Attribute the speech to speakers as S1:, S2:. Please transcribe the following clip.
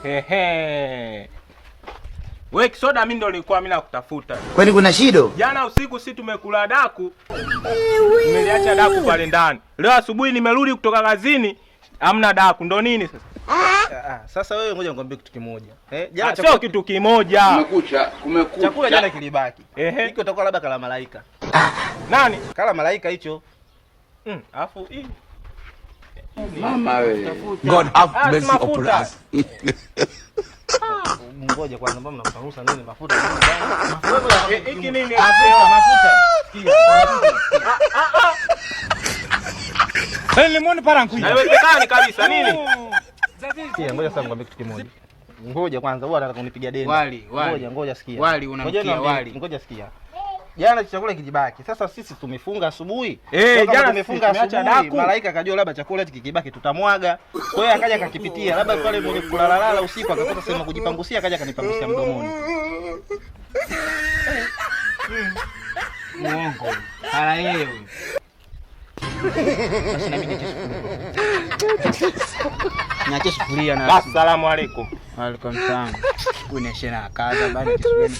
S1: Hehe. Wewe Kisoda, mimi ndo nilikuwa mimi nakutafuta.
S2: Kwani kuna shida?
S1: Jana usiku si tumekula daku. Nimeliacha daku pale ndani. Leo asubuhi nimerudi kutoka kazini, hamna daku. Ndo nini sasa?
S3: Sasa wewe ngoja nikwambie kitu kimoja.
S1: Jana sio kitu kimoja.
S4: Kumekucha.
S3: Chakula jana kilibaki.
S1: Hiki
S3: utakuwa labda kala malaika.
S1: Nani?
S3: Kala malaika hicho.
S1: Alafu hii.
S4: Mama wewe.
S2: God have mercy upon us.
S3: Ngoja kwanza, mbona mnaparusa nini mafuta?
S1: Hiki nini?
S3: Mafuta.
S1: Limoni paranku. Haiwezekani kabisa nini?
S3: Sikia, ngoja sasa nikwambie kitu kimoja. Ngoja kwanza, wewe unataka kunipiga deni. Ngoja sikia.
S4: Wali unamkia wali.
S3: Ngoja sikia. Jana chakula kilibaki. Sasa sisi tumefunga asubuhi.
S1: Jana
S3: tumefunga asubuhi. Malaika akajua labda chakula hiki kikibaki tutamwaga. Kwa hiyo akaja akakipitia. Labda pale mwenye kulalala usiku akakosa sema kujipangusia, akaja akanipangusia mdomoni.
S4: Muongo. Hala yeye.
S3: Basi na mimi niache sufuria na.
S1: Assalamu alaikum.
S4: Wa alaikum salaam. Unashena kaza bali kiswahili.